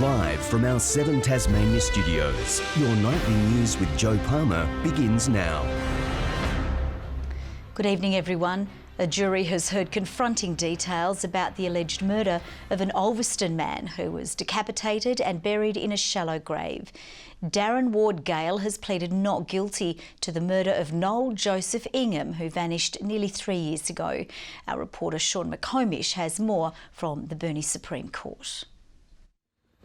Live from our 7 Tasmania studios, your nightly news with Joe Palmer begins now. Good evening, everyone. A jury has heard confronting details about the alleged murder of an Ulverston man who was decapitated and buried in a shallow grave. Darren Ward Gale has pleaded not guilty to the murder of Noel Joseph Ingham, who vanished nearly 3 years ago. Our reporter Sean McComish has more from the Burnie Supreme Court.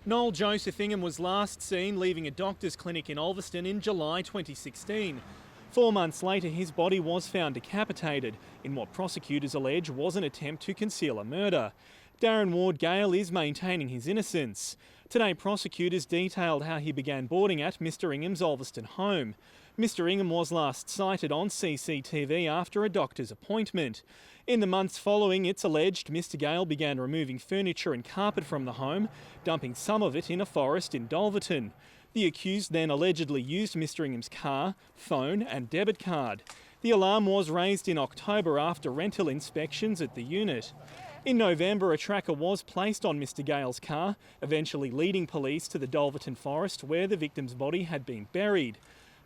Noel Joseph Ingham was last seen leaving a doctor's clinic in Ulverston in July 2016. 4 months later, his body was found decapitated in what prosecutors allege was an attempt to conceal a murder. Darren Ward Gale is maintaining his innocence. Today, prosecutors detailed how he began boarding at Mr Ingham's Ulverston home. Mr Ingham was last sighted on CCTV after a doctor's appointment. In the months following, it's alleged Mr Gale began removing furniture and carpet from the home, dumping some of it in a forest in Dulverton. The accused then allegedly used Mr Ingham's car, phone and debit card. The alarm was raised in October after rental inspections at the unit. In November, a tracker was placed on Mr Gale's car, eventually leading police to the Dulverton forest where the victim's body had been buried.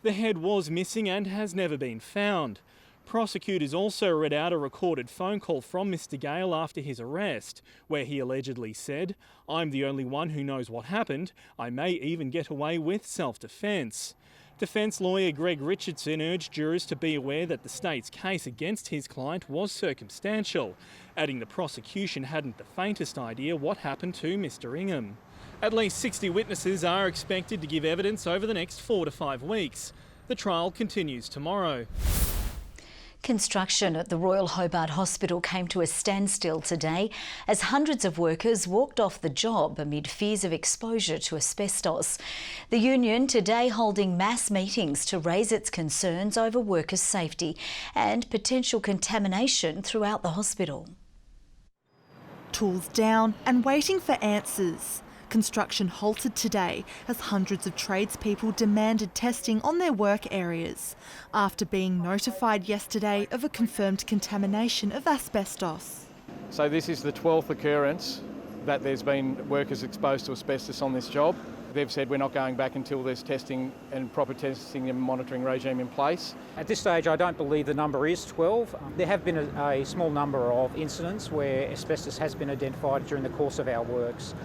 The head was missing and has never been found. Prosecutors also read out a recorded phone call from Mr Gale after his arrest, where he allegedly said, "I'm the only one who knows what happened. I may even get away with self-defence." Defence lawyer Greg Richardson urged jurors to be aware that the state's case against his client was circumstantial, adding the prosecution hadn't the faintest idea what happened to Mr Ingham. At least 60 witnesses are expected to give evidence over the next 4 to 5 weeks. The trial continues tomorrow. Construction at the Royal Hobart Hospital came to a standstill today as hundreds of workers walked off the job amid fears of exposure to asbestos. The union today holding mass meetings to raise its concerns over workers' safety and potential contamination throughout the hospital. Tools down and waiting for answers. Construction halted today as hundreds of tradespeople demanded testing on their work areas after being notified yesterday of a confirmed contamination of asbestos. So this is the 12th occurrence that there's been workers exposed to asbestos on this job. They've said we're not going back until there's testing and proper testing and monitoring regime in place. At this stage, I don't believe the number is 12. There have been a small number of incidents where asbestos has been identified during the course of our works.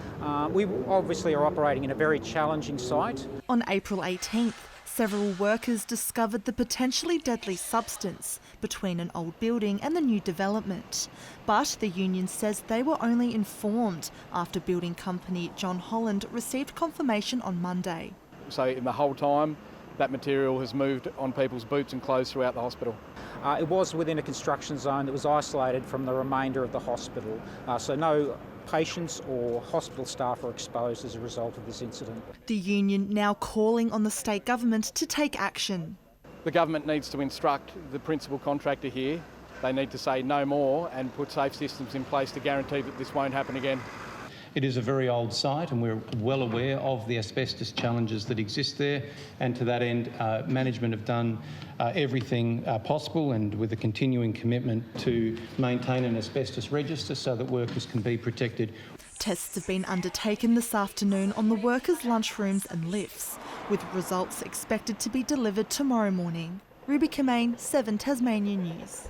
We obviously are operating in a very challenging site. On April 18th, several workers discovered the potentially deadly substance between an old building and the new development. But the union says they were only informed after building company John Holland received confirmation on Monday. So in the whole time, that material has moved on people's boots and clothes throughout the hospital. It was within a construction zone that was isolated from the remainder of the hospital, so no patients or hospital staff are exposed as a result of this incident. The union now calling on the state government to take action. The government needs to instruct the principal contractor here. They need to say no more and put safe systems in place to guarantee that this won't happen again. It is a very old site and we're well aware of the asbestos challenges that exist there, and to that end management have done everything possible and with a continuing commitment to maintain an asbestos register so that workers can be protected. Tests have been undertaken this afternoon on the workers' lunchrooms and lifts, with results expected to be delivered tomorrow morning. Ruby Kamain, 7 Tasmania News.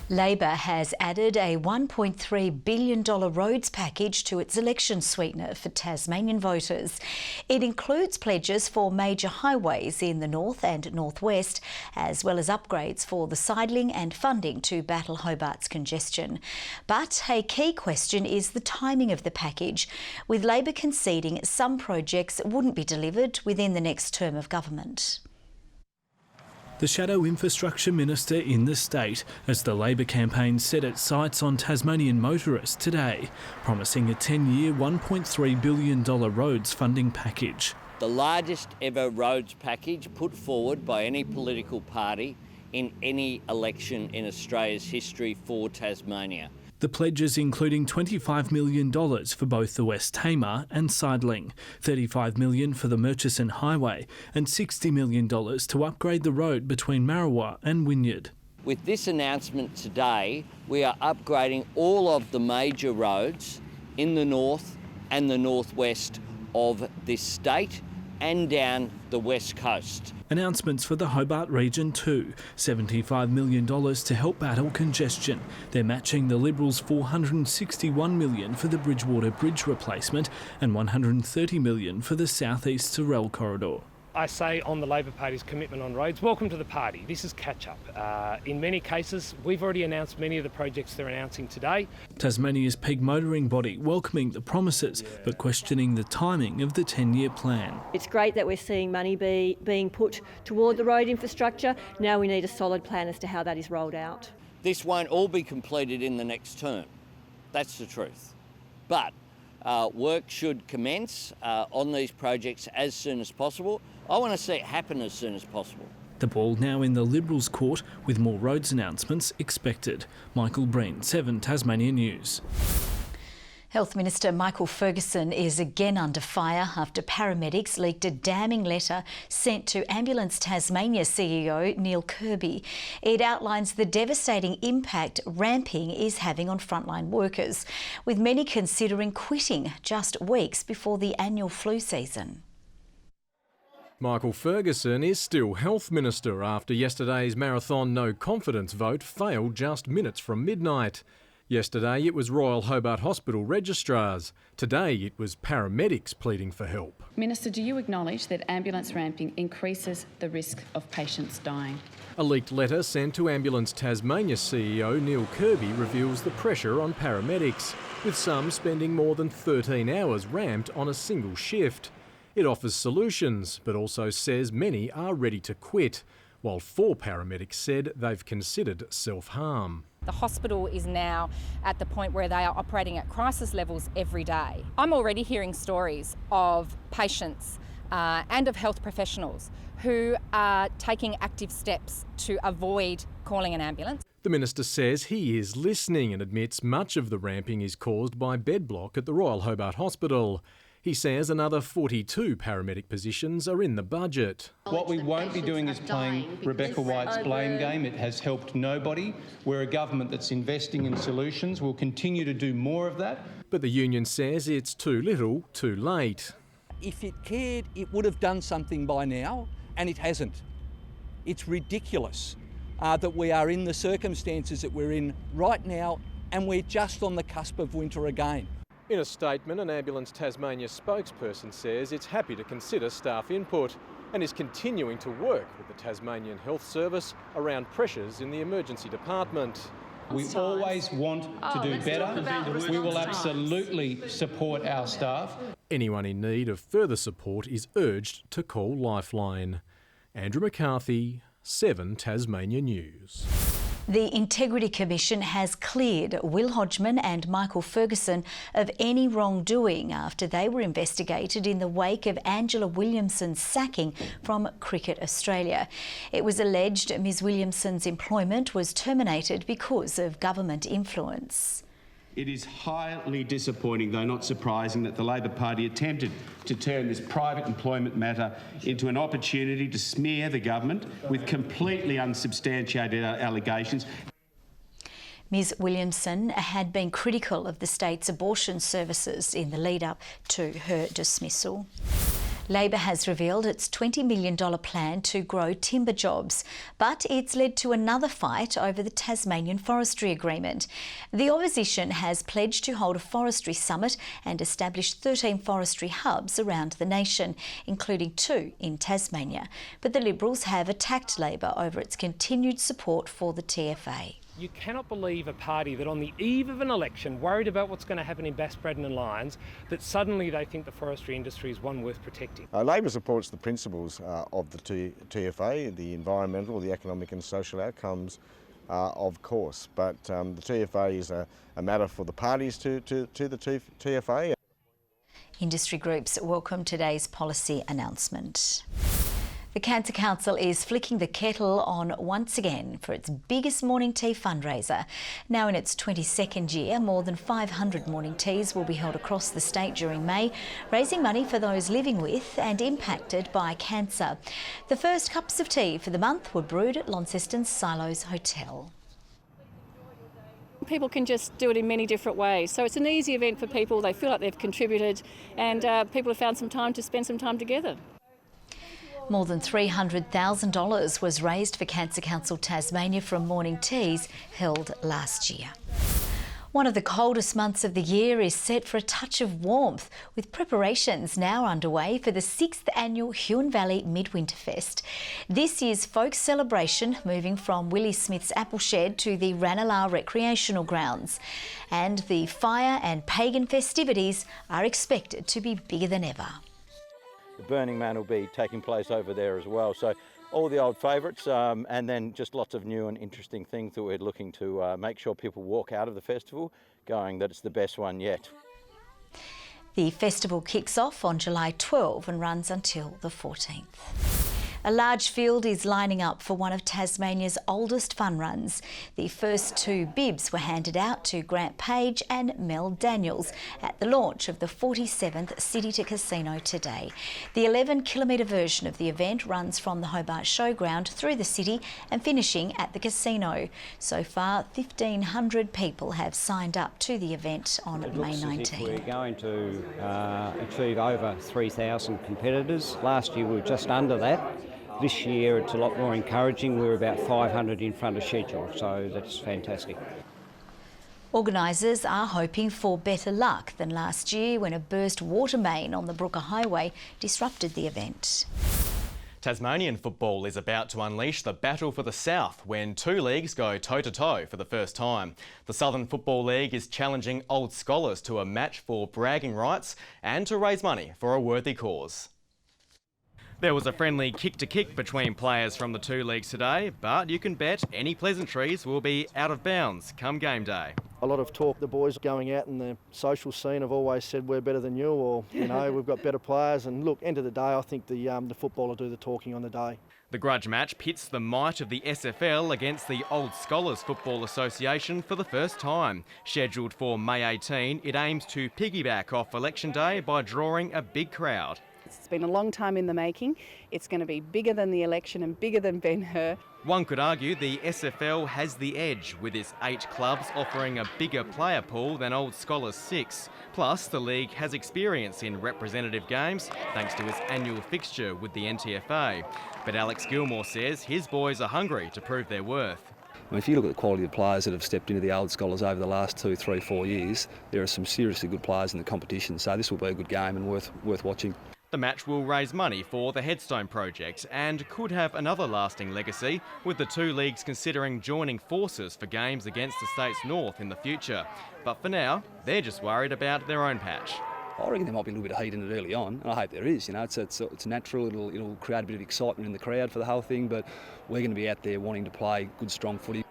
Labor has added a $1.3 billion roads package to its election sweetener for Tasmanian voters. It includes pledges for major highways in the north and northwest, as well as upgrades for the sidling and funding to battle Hobart's congestion. But a key question is the timing of the package, with Labor conceding some projects wouldn't be delivered within the next term of government. The shadow infrastructure minister in the state as the Labor campaign set its sights on Tasmanian motorists today, promising a 10-year $1.3 billion roads funding package. The largest ever roads package put forward by any political party in any election in Australia's history for Tasmania. The pledges including $25 million for both the West Tamar and Sidling, $35 million for the Murchison Highway and $60 million to upgrade the road between Marrawa and Wynyard. With this announcement today, we are upgrading all of the major roads in the north and the northwest of this state and down the west coast. Announcements for the Hobart region too. $75 million to help battle congestion. They're matching the Liberals' $461 million for the Bridgewater Bridge replacement and $130 million for the South East Sorrel corridor. I say on the Labor Party's commitment on roads, welcome to the party. This is catch-up. In many cases, we've already announced many of the projects they're announcing today. Tasmania's peak motoring body welcoming the promises, but questioning the timing of the 10-year plan. It's great that we're seeing money being put toward the road infrastructure. Now we need a solid plan as to how that is rolled out. This won't all be completed in the next term. That's the truth. But work should commence on these projects as soon as possible. I want to see it happen as soon as possible. The ball now in the Liberals' court with more roads announcements expected. Michael Breen, 7 Tasmania News. Health Minister Michael Ferguson is again under fire after paramedics leaked a damning letter sent to Ambulance Tasmania CEO Neil Kirby. It outlines the devastating impact ramping is having on frontline workers, with many considering quitting just weeks before the annual flu season. Michael Ferguson is still Health Minister after yesterday's marathon no confidence vote failed just minutes from midnight. Yesterday it was Royal Hobart Hospital registrars. Today it was paramedics pleading for help. Minister, do you acknowledge that ambulance ramping increases the risk of patients dying? A leaked letter sent to Ambulance Tasmania CEO Neil Kirby reveals the pressure on paramedics, with some spending more than 13 hours ramped on a single shift. It offers solutions, but also says many are ready to quit, while 4 paramedics said they've considered self-harm. The hospital is now at the point where they are operating at crisis levels every day. I'm already hearing stories of patients and of health professionals who are taking active steps to avoid calling an ambulance. The Minister says he is listening and admits much of the ramping is caused by bed block at the Royal Hobart Hospital. He says another 42 paramedic positions are in the budget. What we won't be doing is playing Rebecca White's blame game. It has helped nobody. We're a government that's investing in solutions. We'll continue to do more of that. But the union says it's too little, too late. If it cared, it would have done something by now, and it hasn't. It's ridiculous that we are in the circumstances that we're in right now, and we're just on the cusp of winter again. In a statement, an Ambulance Tasmania spokesperson says it's happy to consider staff input and is continuing to work with the Tasmanian Health Service around pressures in the emergency department. We always want to do better. We will absolutely support our staff. Anyone in need of further support is urged to call Lifeline. Andrew McCarthy, 7 Tasmania News. The Integrity Commission has cleared Will Hodgman and Michael Ferguson of any wrongdoing after they were investigated in the wake of Angela Williamson's sacking from Cricket Australia. It was alleged Ms Williamson's employment was terminated because of government influence. It is highly disappointing, though not surprising, that the Labor Party attempted to turn this private employment matter into an opportunity to smear the government with completely unsubstantiated allegations. Ms Williamson had been critical of the state's abortion services in the lead-up to her dismissal. Labor has revealed its $20 million plan to grow timber jobs, but it's led to another fight over the Tasmanian Forestry Agreement. The opposition has pledged to hold a forestry summit and establish 13 forestry hubs around the nation, including 2 in Tasmania. But the Liberals have attacked Labor over its continued support for the TFA. You cannot believe a party that on the eve of an election, worried about what's going to happen in Bass, Braddon and Lyons, that suddenly they think the forestry industry is one worth protecting. Labor supports the principles of the TFA, the environmental, the economic and social outcomes, of course, but the TFA is a matter for the parties to the TFA. Industry groups welcome today's policy announcement. The Cancer Council is flicking the kettle on once again for its biggest morning tea fundraiser. Now in its 22nd year, more than 500 morning teas will be held across the state during May, raising money for those living with and impacted by cancer. The first cups of tea for the month were brewed at Launceston's Silos Hotel. People can just do it in many different ways. So it's an easy event for people. They feel like they've contributed, and people have found some time to spend some time together. More than $300,000 was raised for Cancer Council Tasmania from morning teas held last year. One of the coldest months of the year is set for a touch of warmth, with preparations now underway for the 6th annual Huon Valley Midwinter Fest. This year's folk celebration moving from Willie Smith's Apple Shed to the Ranelagh Recreational Grounds. And the fire and pagan festivities are expected to be bigger than ever. The Burning Man will be taking place over there as well. So all the old favourites and then just lots of new and interesting things that we're looking to make sure people walk out of the festival going that it's the best one yet. The festival kicks off on July 12 and runs until the 14th. A large field is lining up for one of Tasmania's oldest fun runs. The first 2 bibs were handed out to Grant Page and Mel Daniels at the launch of the 47th City to Casino today. The 11-kilometre version of the event runs from the Hobart Showground through the city and finishing at the casino. So far, 1,500 people have signed up to the event on May 19. We're going to achieve over 3,000 competitors. Last year we were just under that. This year it's a lot more encouraging. We're about 500 in front of schedule, so that's fantastic. Organisers are hoping for better luck than last year when a burst water main on the Brooker Highway disrupted the event. Tasmanian football is about to unleash the battle for the South when 2 leagues go toe-to-toe for the first time. The Southern Football League is challenging Old Scholars to a match for bragging rights and to raise money for a worthy cause. There was a friendly kick-to-kick between players from the 2 leagues today, but you can bet any pleasantries will be out of bounds come game day. A lot of talk, the boys going out in the social scene have always said we're better than you, or you know, we've got better players, and look, end of the day I think the football will do the talking on the day. The grudge match pits the might of the SFL against the Old Scholars Football Association for the first time. Scheduled for May 18, it aims to piggyback off Election Day by drawing a big crowd. It's been a long time in the making. It's going to be bigger than the election and bigger than Ben-Hur. One could argue the SFL has the edge, with its 8 clubs offering a bigger player pool than Old Scholars' 6. Plus, the league has experience in representative games thanks to its annual fixture with the NTFA. But Alex Gilmore says his boys are hungry to prove their worth. I mean, if you look at the quality of players that have stepped into the Old Scholars over the last 2, 3, 4 years, there are some seriously good players in the competition, so this will be a good game and worth watching. The match will raise money for the Headstone project and could have another lasting legacy, with the 2 leagues considering joining forces for games against the state's north in the future. But for now, they're just worried about their own patch. I reckon there might be a little bit of heat in it early on, and I hope there is. You know, it's natural. It'll create a bit of excitement in the crowd for the whole thing. But we're going to be out there wanting to play good, strong footy.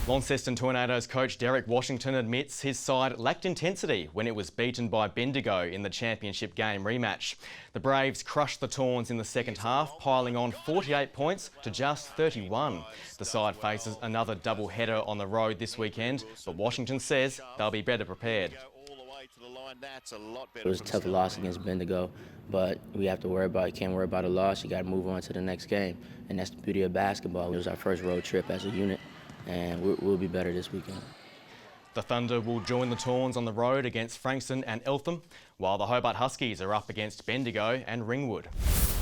Launceston Tornadoes coach Derek Washington admits his side lacked intensity when it was beaten by Bendigo in the championship game rematch. The Braves crushed the Tawns in the second half, piling on 48 points to just 31. The side faces another double header on the road this weekend, but Washington says they'll be better prepared. It was a tough loss against Bendigo, but you can't worry about a loss. You got to move on to the next game, and that's the beauty of basketball. It was our first road trip as a unit, and we'll be better this weekend. The Thunder will join the Tawns on the road against Frankston and Eltham, while the Hobart Huskies are up against Bendigo and Ringwood.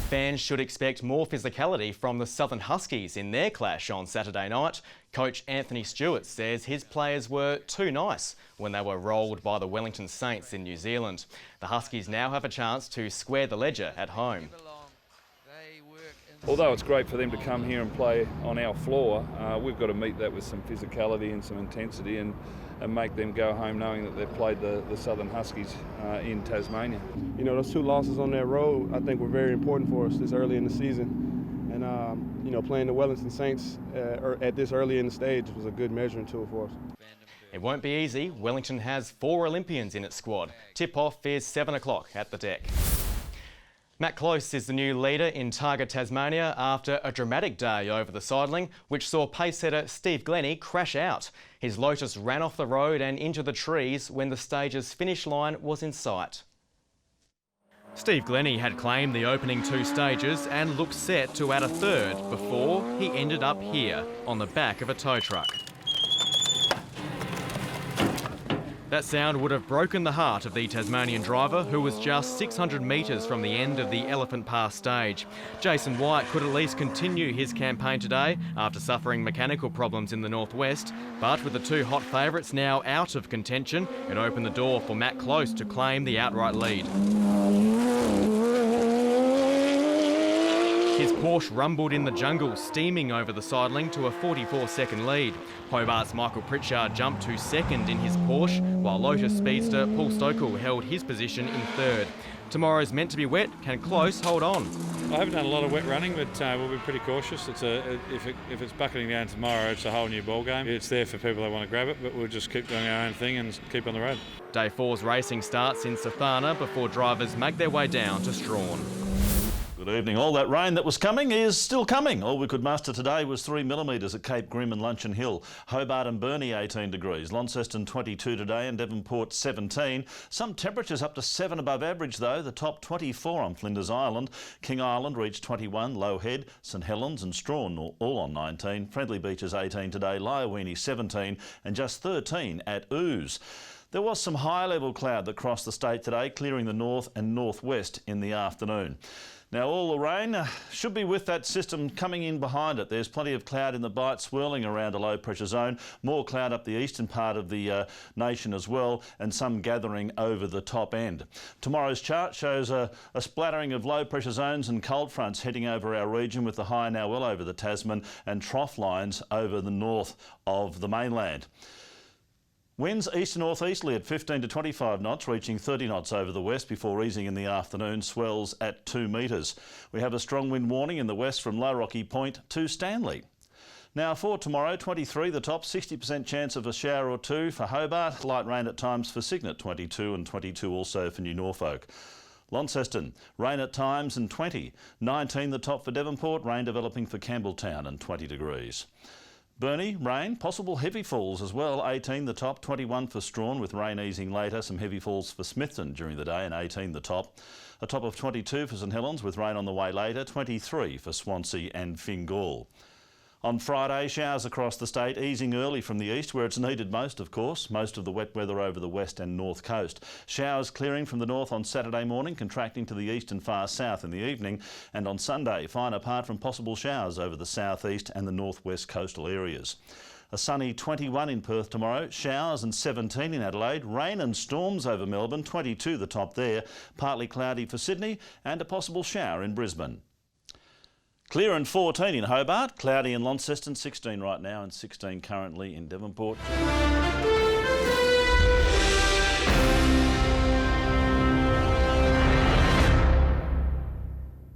Fans should expect more physicality from the Southern Huskies in their clash on Saturday night. Coach Anthony Stewart says his players were too nice when they were rolled by the Wellington Saints in New Zealand. The Huskies now have a chance to square the ledger at home. Although it's great for them to come here and play on our floor, we've got to meet that with some physicality and some intensity and make them go home knowing that they've played the Southern Huskies in Tasmania. You know, those 2 losses on that road, I think, were very important for us this early in the season. And, you know, playing the Wellington Saints at this early in the stage was a good measuring tool for us. It won't be easy. Wellington has 4 Olympians in its squad. Tip-off is 7 o'clock at the deck. Matt Close is the new leader in Targa Tasmania after a dramatic day over the sidling, which saw pace setter Steve Glennie crash out. His Lotus ran off the road and into the trees when the stage's finish line was in sight. Steve Glennie had claimed the opening 2 stages and looked set to add a 3rd before he ended up here on the back of a tow truck. That sound would have broken the heart of the Tasmanian driver, who was just 600 metres from the end of the Elephant Pass stage. Jason White could at least continue his campaign today after suffering mechanical problems in the northwest, but with the two hot favourites now out of contention, it opened the door for Matt Close to claim the outright lead. His Porsche rumbled in the jungle, steaming over the sidling to a 44-second lead. Hobart's Michael Pritchard jumped to second in his Porsche, while Lotus speedster Paul Stokel held his position in third. Tomorrow's meant to be wet. Can Close hold on? I haven't done a lot of wet running, but we'll be pretty cautious. If it's bucketing down tomorrow, it's a whole new ball game. It's there for people that want to grab it, but we'll just keep doing our own thing and keep on the road. Day 4's racing starts in Sathana before drivers make their way down to Strawn. Good evening. All that rain that was coming is still coming. All we could muster today was 3 millimetres at Cape Grim and Luncheon Hill. Hobart and Burnie 18 degrees. Launceston 22 today and Devonport 17. Some temperatures up to 7 above average though. The top 24 on Flinders Island. King Island reached 21. Low Head, St Helens and Strawn all on 19. Friendly Beaches 18 today. Lyowini 17 and just 13 at Ooze. There was some high level cloud that crossed the state today, clearing the north and northwest in the afternoon. Now all the rain should be with that system coming in behind it. There's plenty of cloud in the bight swirling around a low pressure zone, more cloud up the eastern part of the nation as well, and some gathering over the top end. Tomorrow's chart shows a splattering of low pressure zones and cold fronts heading over our region, with the high now well over the Tasman and trough lines over the north of the mainland. Winds east and northeasterly at 15 to 25 knots, reaching 30 knots over the west before easing in the afternoon, swells at 2 metres. We have a strong wind warning in the west from Low Rocky Point to Stanley. Now for tomorrow, 23 the top, 60% chance of a shower or two for Hobart, light rain at times for Cygnet 22 and 22 also for New Norfolk. Launceston, rain at times and 20, 19 the top for Devonport, rain developing for Campbelltown and 20 degrees. Burnie, rain, possible heavy falls as well, 18 the top, 21 for Strawn with rain easing later, some heavy falls for Smithton during the day and 18 the top. A top of 22 for St Helens with rain on the way later, 23 for Swansea and Fingal. On Friday, showers across the state, easing early from the east where it's needed most, of course. Most of the wet weather over the west and north coast. Showers clearing from the north on Saturday morning, contracting to the east and far south in the evening. And on Sunday, fine apart from possible showers over the southeast and the northwest coastal areas. A sunny 21 in Perth tomorrow, showers and 17 in Adelaide, rain and storms over Melbourne, 22 the top there, partly cloudy for Sydney and a possible shower in Brisbane. Clear and 14 in Hobart, cloudy in Launceston, 16 right now and 16 currently in Devonport.